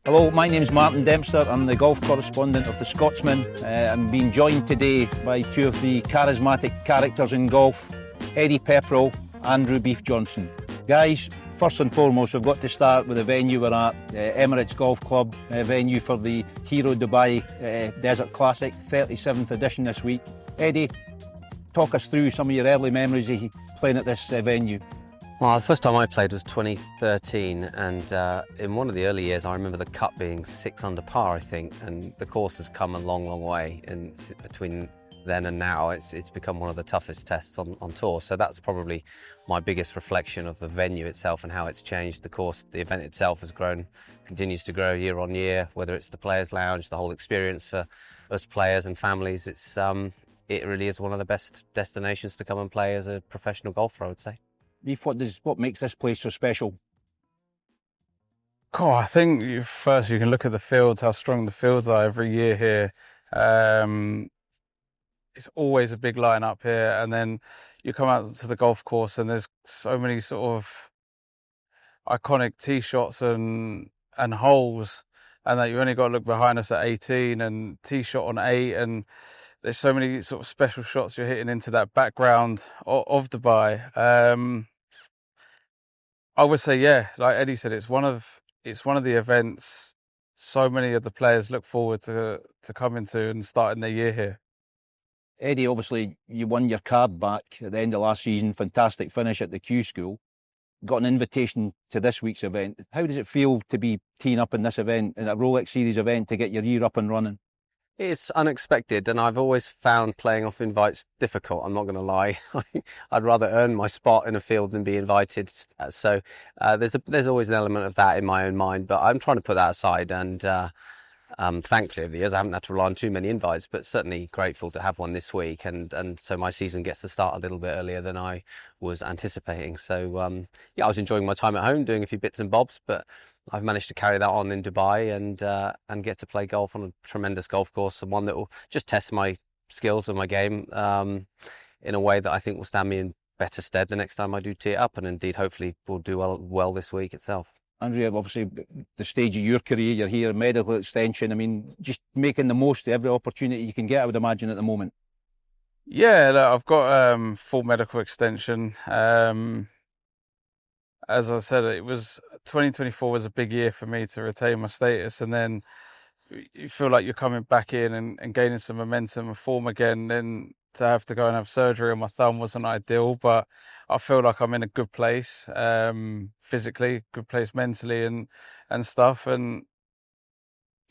Hello, my name is Martin Dempster. I'm the golf correspondent of the Scotsman. I'm being joined today by two of the charismatic characters in golf, Eddie Pepperell, Andrew Johnstone. Guys, first and foremost, we've got to start with the venue we're at, Emirates Golf Club, venue for the Hero Dubai Desert Classic, 37th edition this week. Eddie, talk us through some of your early memories of playing at this venue. Well, the first time I played was 2013, and in one of the early years I remember the cut being 6 under par, I think, and the course has come a long, long way, and between then and now it's become one of the toughest tests on tour. So that's probably my biggest reflection of the venue itself and how it's changed. The course, the event itself has grown, continues to grow year on year, whether it's the Players' Lounge, the whole experience for us players and families. It really is one of the best destinations to come and play as a professional golfer, I would say. Beef, what makes this place so special? Cool. I think first you can look at the fields, how strong the fields are every year here. It's always a big lineup here, and then you come out to the golf course and there's so many sort of iconic tee shots and holes, and that you only got to look behind us at 18 and tee shot on 8, and there's so many sort of special shots you're hitting into that background of Dubai. I would say, yeah, like Eddie said, it's one of the events so many of the players look forward to coming to and starting their year here. Eddie, obviously you won your card back at the end of last season, fantastic finish at the Q School, got an invitation to this week's event. How does it feel to be teeing up in this event, in a Rolex Series event, to get your year up and running? It's unexpected, and I've always found playing off invites difficult, I'm not going to lie. I'd rather earn my spot in a field than be invited. So there's always an element of that in my own mind, but I'm trying to put that aside, and thankfully over the years I haven't had to rely on too many invites, but certainly grateful to have one this week, and so my season gets to start a little bit earlier than I was anticipating. So yeah, I was enjoying my time at home doing a few bits and bobs, but I've managed to carry that on in Dubai and get to play golf on a tremendous golf course, and one that will just test my skills and my game in a way that I think will stand me in better stead the next time I do tee it up, and indeed hopefully will do well this week itself. Andrew, obviously the stage of your career, you're here, medical extension, I mean, just making the most of every opportunity you can get, I would imagine, at the moment. Yeah, look, I've got full medical extension. As I said, 2024 was a big year for me to retain my status, and then you feel like you're coming back in and gaining some momentum and form again. Then to have to go and have surgery on my thumb wasn't ideal, but I feel like I'm in a good place physically, good place mentally and stuff. And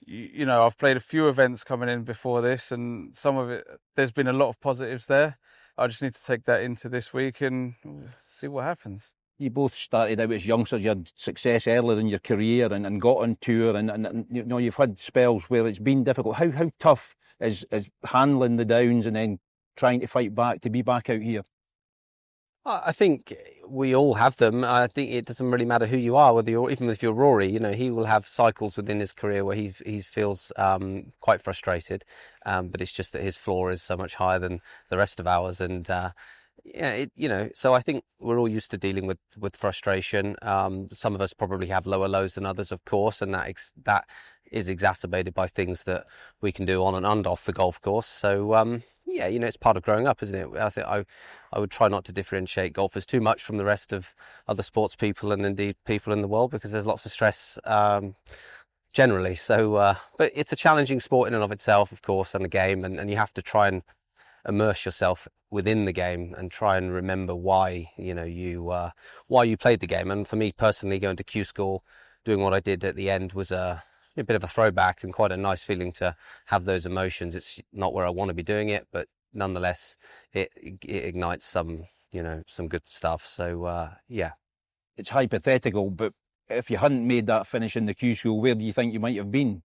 you know, I've played a few events coming in before this, and some of it, there's been a lot of positives there. I just need to take that into this week and see what happens. You both started out as youngsters, you had success earlier in your career and got on tour, and you know, you've had spells where it's been difficult. How tough is handling the downs and then trying to fight back to be back out here? I think we all have them. I think it doesn't really matter who you are, even if you're Rory. You know, he will have cycles within his career where he feels quite frustrated, but it's just that his floor is so much higher than the rest of ours, and yeah, you know, so I think we're all used to dealing with frustration. Some of us probably have lower lows than others, of course, and that is exacerbated by things that we can do on and off the golf course. So yeah, you know, it's part of growing up, isn't it? I think I would try not to differentiate golfers too much from the rest of other sports people and indeed people in the world, because there's lots of stress generally. So, but it's a challenging sport in and of itself, of course, and the game, and you have to try and immerse yourself within the game and try and remember why you played the game. And for me personally, going to Q School, doing what I did at the end was a bit of a throwback and quite a nice feeling to have those emotions. It's not where I want to be doing it, but nonetheless it ignites some good stuff. So yeah, it's hypothetical, but if you hadn't made that finish in the Q School, where do you think you might have been?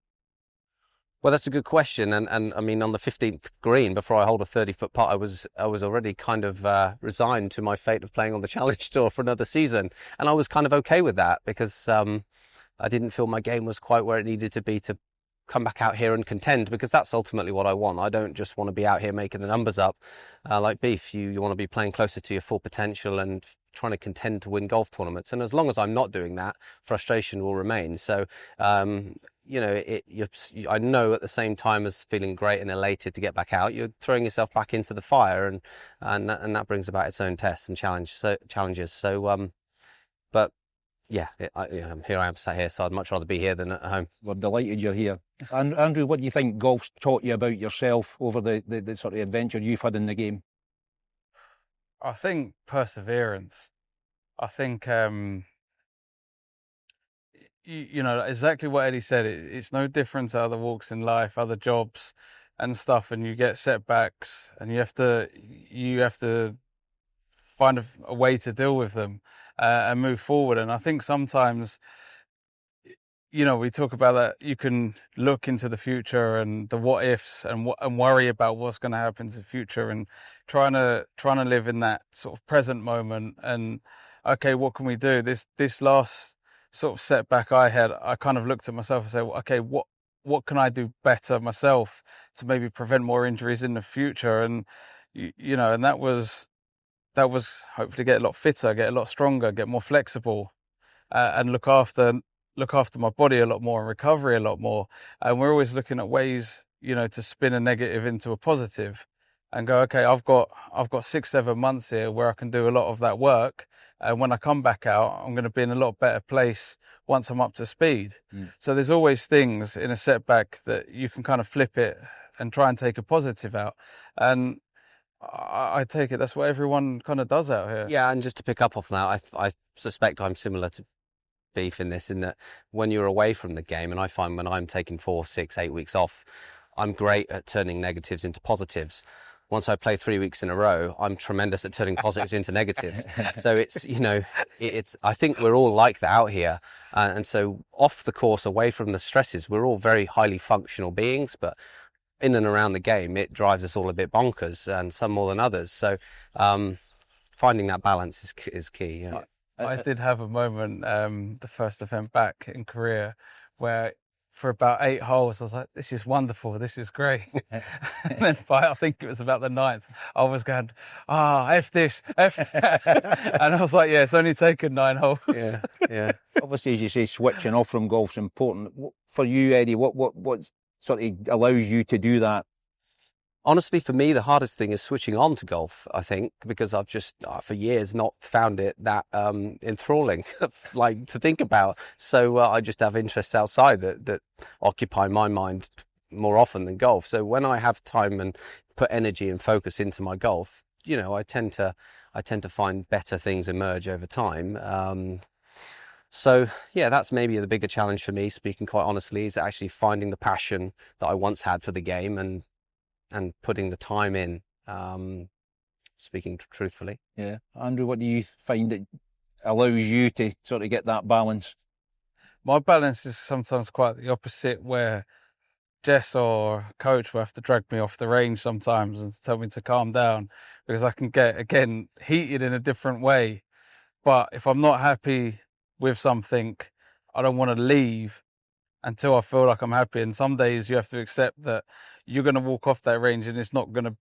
Well, that's a good question, and I mean, on the 15th green, before I hold a 30-foot putt, I was already kind of resigned to my fate of playing on the Challenge Tour for another season, and I was kind of okay with that, because I didn't feel my game was quite where it needed to be to come back out here and contend, because that's ultimately what I want. I don't just want to be out here making the numbers up like Beef. You want to be playing closer to your full potential and trying to contend to win golf tournaments, and as long as I'm not doing that, frustration will remain. So I know at the same time as feeling great and elated to get back out, you're throwing yourself back into the fire, and that brings about its own tests and challenges. So, but yeah, here I am sat here, so I'd much rather be here than at home. We're delighted you're here. And Andrew, what do you think golf's taught you about yourself over the sort of adventure you've had in the game? I think perseverance. I think exactly what Eddie said. It's no different to other walks in life, other jobs and stuff, and you get setbacks, and you have to find a way to deal with them and move forward. And I think sometimes, we talk about that you can look into the future and the what ifs and worry about what's going to happen in the future, and trying to live in that sort of present moment. And okay, what can we do? This last sort of setback I had, I kind of looked at myself and said, well, okay, what can I do better myself to maybe prevent more injuries in the future? And and that was hopefully get a lot fitter, get a lot stronger, get more flexible, and look after my body a lot more and recovery a lot more. And we're always looking at ways, to spin a negative into a positive, and go, okay, I've got 6-7 months here where I can do a lot of that work, and when I come back out, I'm going to be in a lot better place once I'm up to speed. So there's always things in a setback that you can kind of flip it and try and take a positive out. And I take it that's what everyone kind of does out here. Yeah, and just to pick up off that, I suspect I'm similar to Beef in this, in that when you're away from the game, and I find when I'm taking 4, 6, 8 weeks off, I'm great at turning negatives into positives. Once I play 3 weeks in a row, I'm tremendous at turning positives into negatives. So it's I think we're all like that out here. And so off the course, away from the stresses, we're all very highly functional beings, but in and around the game, it drives us all a bit bonkers, and some more than others. So finding that balance is key. Yeah. I did have a moment, the first event back in Korea, where for about 8 holes, I was like, this is wonderful, this is great. And then I think it was about the 9th, I was going, F this, F that. And I was like, yeah, it's only taken 9 holes. Yeah. Obviously, as you say, switching off from golf's important. For you, Eddie, what sort of allows you to do that? Honestly, for me, the hardest thing is switching on to golf, I think, because I've just, for years, not found it that enthralling, like, to think about. So I just have interests outside that occupy my mind more often than golf. So when I have time and put energy and focus into my golf, I tend to find better things emerge over time. So yeah, that's maybe the bigger challenge for me, speaking quite honestly, is actually finding the passion that I once had for the game and putting the time in, speaking truthfully. Yeah. Andrew, what do you find that allows you to sort of get that balance? My balance is sometimes quite the opposite, where Jess or coach will have to drag me off the range sometimes and tell me to calm down, because I can get, again, heated in a different way. But if I'm not happy with something, I don't want to leave until I feel like I'm happy. And some days you have to accept that you're going to walk off that range and it's not going to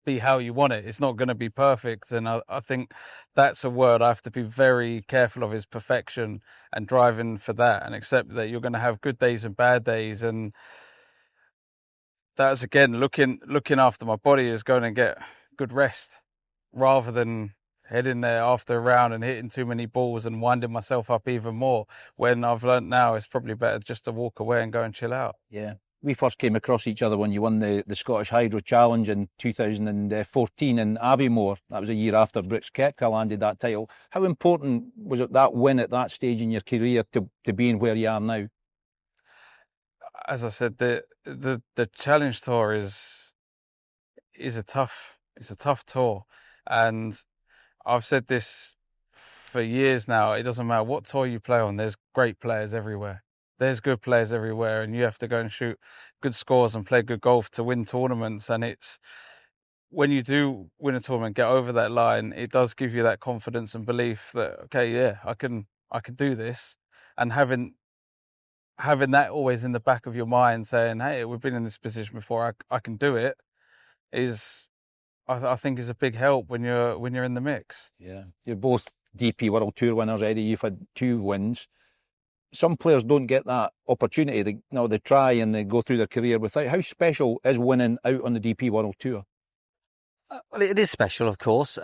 be how you want it. It's not going to be perfect. And I think that's a word I have to be very careful of, is perfection, and driving for that, and accept that you're going to have good days and bad days. And that's, again, looking after my body, is going to get good rest, rather than heading there after a round and hitting too many balls and winding myself up even more, when I've learnt now it's probably better just to walk away and go and chill out. Yeah. We first came across each other when you won the Scottish Hydro Challenge in 2014 in Aviemore. That was a year after Brooks Koepka landed that title. How important was it, that win at that stage in your career, to being where you are now? As I said, the Challenge Tour is a tough tour, and I've said this for years now. It doesn't matter what tour you play on, there's great players everywhere. There's good players everywhere, and you have to go and shoot good scores and play good golf to win tournaments. And it's, when you do win a tournament, get over that line, it does give you that confidence and belief that, okay, yeah, I can do this. And having that always in the back of your mind, saying, hey, we've been in this position before, I can do it, is, I think, is a big help when you're in the mix. Yeah. You're both DP World Tour winners, Eddie. You've had 2 wins. some players don't get that opportunity. They try and they go through their career without. How special is winning out on the DP World Tour? Well, it is special, of course.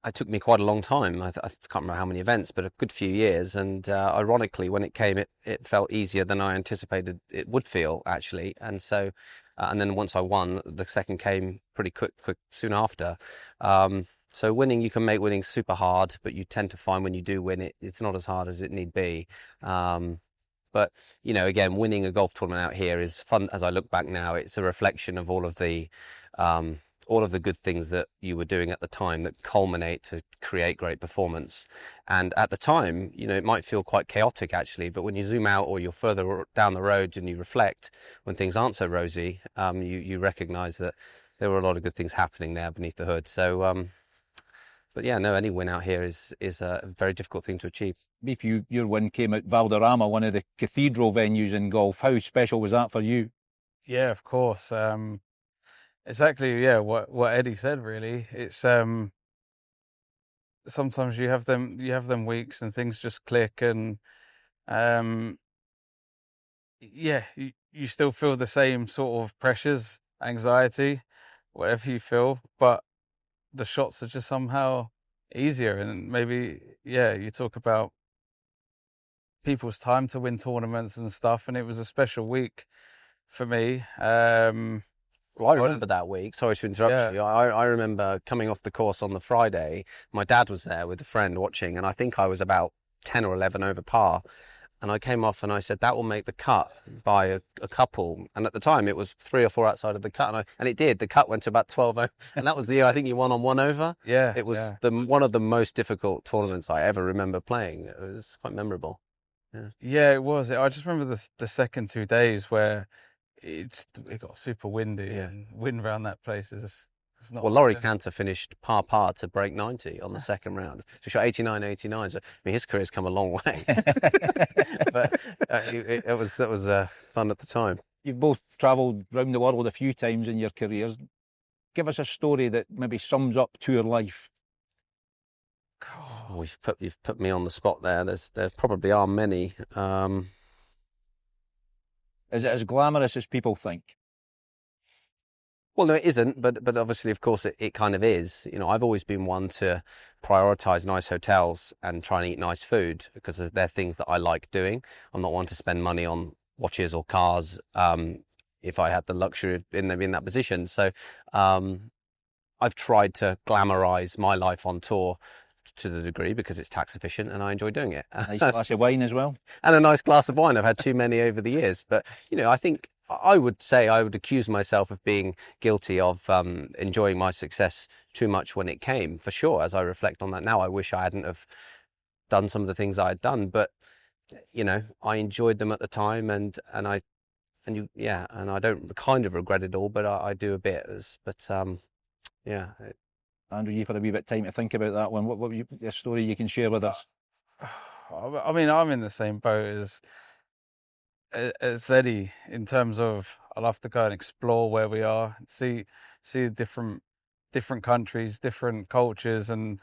It took me quite a long time. I can't remember how many events, but a good few years. And ironically, when it came, it felt easier than I anticipated it would feel, actually. And so, and then once I won, the second came pretty quick soon after. So winning, you can make winning super hard, but you tend to find when you do win it, it's not as hard as it need be. But, you know, again, winning a golf tournament out here is fun. As I look back now, it's a reflection of all of the good things that you were doing at the time that culminate to create great performance. And at the time, you know, it might feel quite chaotic actually, but when you zoom out or you're further down the road and you reflect when things aren't so rosy, you recognize that there were a lot of good things happening there beneath the hood. So, but yeah, no, any win out here is a very difficult thing to achieve. Beef, your win came at Valderrama, one of the cathedral venues in golf. How special was that for you? Yeah, of course. Exactly, what Eddie said, really. It's sometimes you have them weeks and things just click, and you still feel the same sort of pressures, anxiety, whatever you feel, but the shots are just somehow easier. And maybe, you talk about people's time to win tournaments and stuff, and it was a special week for me. Well, I remember that week. Sorry to interrupt you. I remember coming off the course on the Friday. My dad was there with a friend watching, and I think I was about 10 or 11 over par. And I came off and I said, that will make the cut by a couple. And at the time, it was 3 or 4 outside of the cut. And it did. The cut went to about 12 over. And that was the year I think you won on 1 over. Yeah. It was one of the most difficult tournaments I ever remember playing. It was quite memorable. Yeah, it was. I just remember the second 2 days where it got super windy, and wind around that place is not. Well, Laurie Cantor finished par to break 90 on the second round. So he shot 89. So I mean, his career's come a long way. But that was fun at the time. You've both travelled around the world a few times in your careers. Give us a story that maybe sums up tour life. Oh, you've put me on the spot there. There probably are many. Is it as glamorous as people think? Well, no, it isn't, but obviously, of course, it kind of is. You know, I've always been one to prioritise nice hotels and try and eat nice food because they're things that I like doing. I'm not one to spend money on watches or cars if I had the luxury of in that position. So I've tried to glamorise my life on tour to the degree because it's tax efficient and I enjoy doing it. A nice glass of wine as well. And a nice glass of wine. I've had too many over the years. But, you know, I think I would accuse myself of being guilty of enjoying my success too much when it came, for sure. As I reflect on that now, I wish I hadn't have done some of the things I had done. But, you know, I enjoyed them at the time and I don't kind of regret it all, but I do a bit. Andrew, you've had a wee bit of time to think about that one. What a story you can share with us? I mean, I'm in the same boat as Eddie in terms of I love to go and explore where we are, see different countries, different cultures, and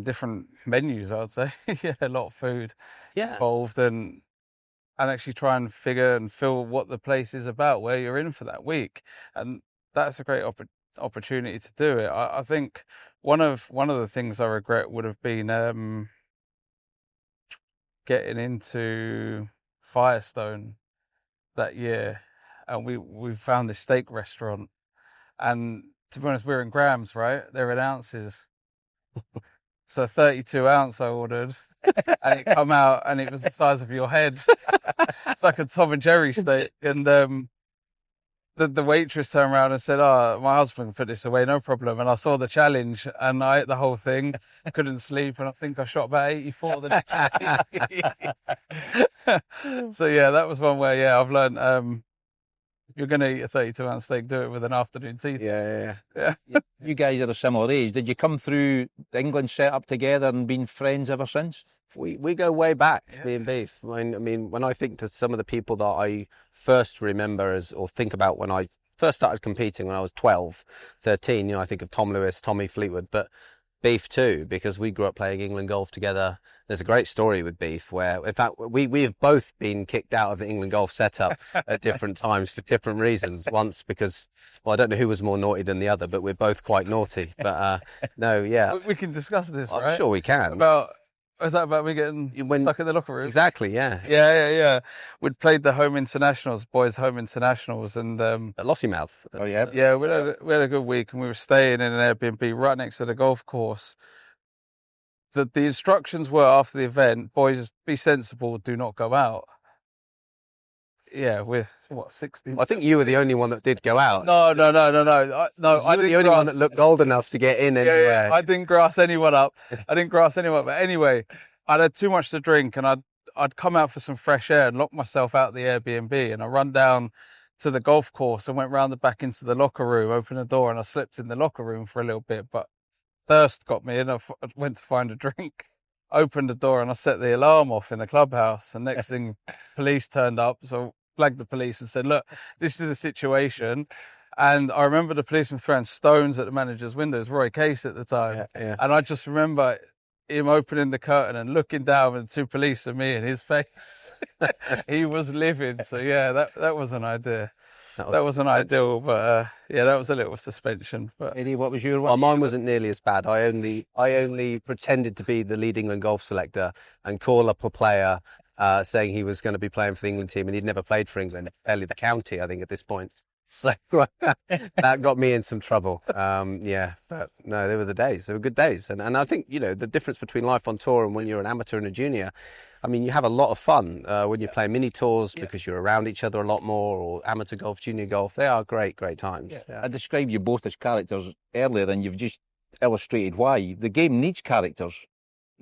different menus. I'd say, a lot of food involved, and actually try and figure and feel what the place is about, where you're in for that week, and that's a great opportunity to do it. I think one of the things I regret would have been getting into Firestone that year, and we found this steak restaurant, and to be honest, we're in grams, right? They're in ounces. So 32 ounce I ordered, and it come out and it was the size of your head. It's like a Tom and Jerry steak, and the waitress turned around and said, "Oh, my husband can put this away, no problem." And I saw the challenge, and I ate the whole thing. Couldn't sleep, and I think I shot about 84 the next day. So that was one where I've learned if you're going to eat a 32 ounce steak, do it with an afternoon tea. Yeah. You guys are a similar age. Did you come through England set up together and been friends ever since? We go way back, me and Beef. I mean, when I think to some of the people that I first remember or think about when I first started competing when I was 12, 13, I think of Tom Lewis, Tommy Fleetwood. But Beef too, because we grew up playing England golf together. There's a great story with Beef where, in fact, we have both been kicked out of the England golf setup at different times for different reasons. Once because, well, I don't know who was more naughty than the other, but we're both quite naughty. But no, yeah, We can discuss this, I'm right? sure we can. Is that about me getting stuck in the locker room? Exactly, yeah. Yeah. We'd played the home internationals, boys' home internationals, and At Lossiemouth. Oh yeah. yeah, we had a good week, and we were staying in an Airbnb right next to the golf course. The instructions were after the event, boys, be sensible, do not go out. Yeah, we're 16. I think you were the only one that did go out. No. You were the only one that looked old enough to get in anyway. Yeah, I didn't grass anyone up. But anyway, I'd had too much to drink, and I'd come out for some fresh air and locked myself out the Airbnb, and I run down to the golf course and went round the back into the locker room, opened the door, and I slept in the locker room for a little bit, but thirst got me, and I went to find a drink. Opened the door and I set the alarm off in the clubhouse, and next thing, police turned up, so flagged the police and said, look, this is the situation. And I remember the policeman throwing stones at the manager's windows, Roy Case at the time. Yeah. And I just remember him opening the curtain and looking down with the two police and me in his face. He was livid. So yeah, that was an idea. That wasn't ideal, but yeah, that was a little suspension. But Eddie, what was your one? Well, mine wasn't nearly as bad. I only pretended to be the lead England golf selector and call up a player saying he was going to be playing for the England team, and he'd never played for England, barely the county, I think, at this point. So that got me in some trouble. Yeah, but no, they were the days. They were good days. And I think, the difference between life on tour and when you're an amateur and a junior, I mean, you have a lot of fun when you're playing mini tours because you're around each other a lot more, or amateur golf, junior golf. They are great, great times. I described you both as characters earlier, and you've just illustrated why. The game needs characters.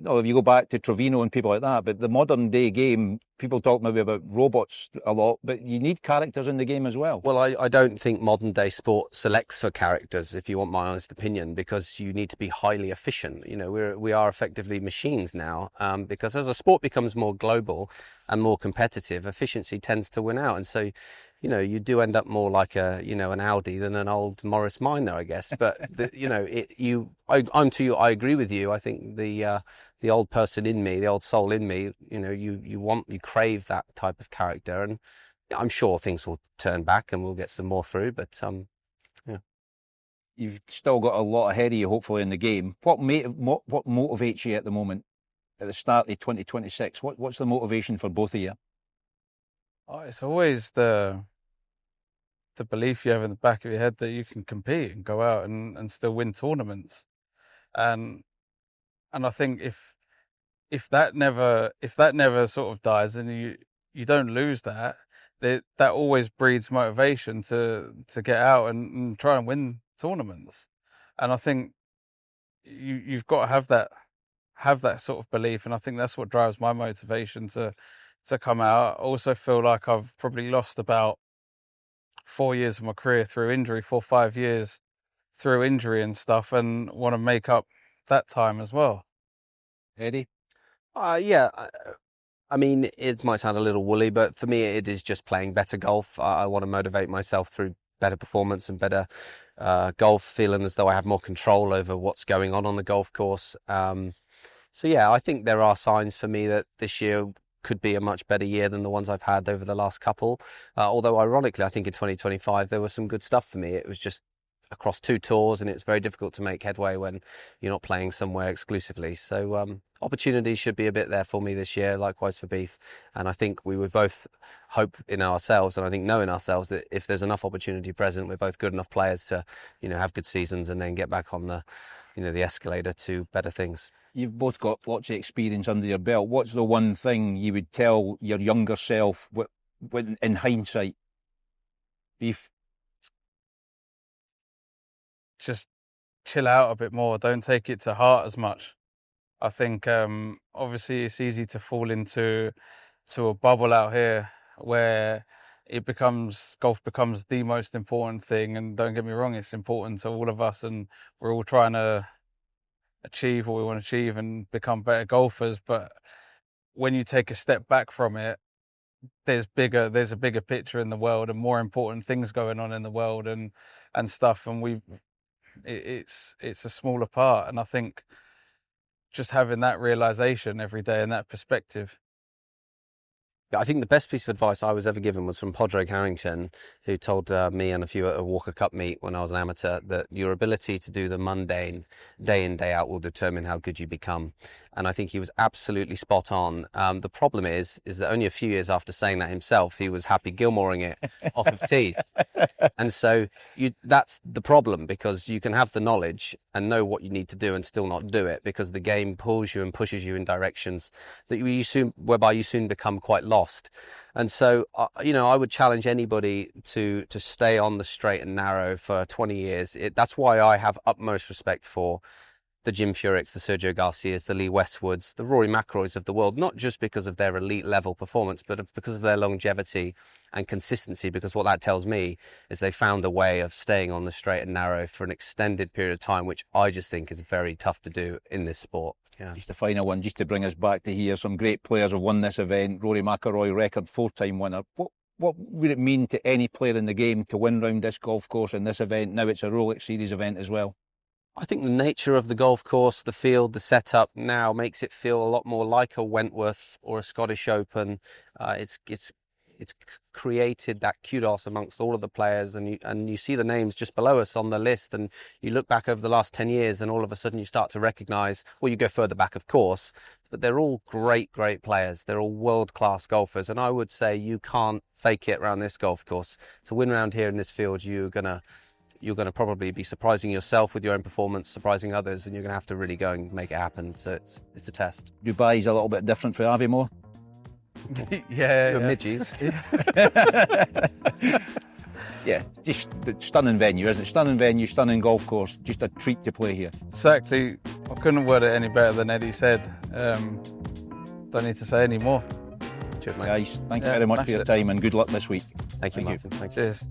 If you go back to Trevino and people like that, but the modern day game, people talk maybe about robots a lot, but you need characters in the game as well. Well, I don't think modern day sport selects for characters, if you want my honest opinion, because you need to be highly efficient. We are effectively machines now, because as a sport becomes more global and more competitive, efficiency tends to win out. And so, you do end up more like an Audi than an old Morris Minor, I guess. But I agree with you. I think the old person in me, the old soul in me, you crave that type of character, and I'm sure things will turn back and we'll get some more through. But yeah, you've still got a lot ahead of you, hopefully, in the game. What motivates you at the moment, at the start of 2026? What's the motivation for both of you? oh, it's always the belief you have in the back of your head that you can compete and go out and still win tournaments. And I think if that never sort of dies, and you don't lose that always breeds motivation to get out and try and win tournaments. And I think you've got to have that sort of belief, and I think that's what drives my motivation to come out. I also feel like I've probably lost about 4 years of my career through injury, 4 or 5 years through injury and stuff, and want to make up that time as well. Eddie? Yeah. I mean, it might sound a little woolly, but for me, it is just playing better golf. I want to motivate myself through better performance and better golf, feeling as though I have more control over what's going on the golf course. So yeah, I think there are signs for me that this year could be a much better year than the ones I've had over the last couple. Although ironically, I think in 2025 there was some good stuff for me. It was just across 2 tours, and it's very difficult to make headway when you're not playing somewhere exclusively. So opportunities should be a bit there for me this year, likewise for Beef. And I think we would both hope in ourselves, and I think know in ourselves, that if there's enough opportunity present, we're both good enough players to, have good seasons and then get back on the escalator to better things. You've both got lots of experience under your belt. What's the one thing you would tell your younger self in hindsight? Beef? Just chill out a bit more. Don't take it to heart as much. I think obviously it's easy to fall into a bubble out here where golf becomes the most important thing. And don't get me wrong, it's important to all of us, and we're all trying to achieve what we want to achieve and become better golfers. But when you take a step back from it, there's a bigger picture in the world and more important things going on in the world and stuff. And it's a smaller part. And I think just having that realization every day and that perspective. I think the best piece of advice I was ever given was from Padraig Harrington, who told me and a few at a Walker Cup meet when I was an amateur that your ability to do the mundane day in, day out will determine how good you become. And I think he was absolutely spot on. The problem is that only a few years after saying that himself, he was Happy Gilmoreing it off of teeth. And so that's the problem, because you can have the knowledge and know what you need to do and still not do it, because the game pulls you and pushes you in directions that whereby you soon become quite lost. And so, I would challenge anybody to stay on the straight and narrow for 20 years. That's why I have utmost respect for the Jim Furyk's, the Sergio Garcias, the Lee Westwoods, the Rory McIlroys of the world, not just because of their elite level performance, but because of their longevity and consistency, because what that tells me is they found a way of staying on the straight and narrow for an extended period of time, which I just think is very tough to do in this sport. Yeah. Just a final one, just to bring us back to here. Some great players have won this event. Rory McIlroy, record 4-time winner. What would it mean to any player in the game to win round this golf course in this event? Now it's a Rolex Series event as well. I think the nature of the golf course, the field, the setup now makes it feel a lot more like a Wentworth or a Scottish Open. It's created that kudos amongst all of the players, and you see the names just below us on the list, and you look back over the last 10 years and all of a sudden you start to recognise, well, you go further back of course, but they're all great players. They're all world-class golfers, and I would say you can't fake it around this golf course. To win around here in this field, you're going to probably be surprising yourself with your own performance, surprising others, and you're going to have to really go and make it happen. So it's a test. Dubai's a little bit different for Aviemore. Yeah. Midges. Yeah, just stunning venue, isn't it? Stunning venue, stunning golf course. Just a treat to play here. Exactly. I couldn't word it any better than Eddie said. Don't need to say any more. Cheers, mate. Guys, thanks very much for your time, and good luck this week. Thank you, Martin. Thank you. Cheers.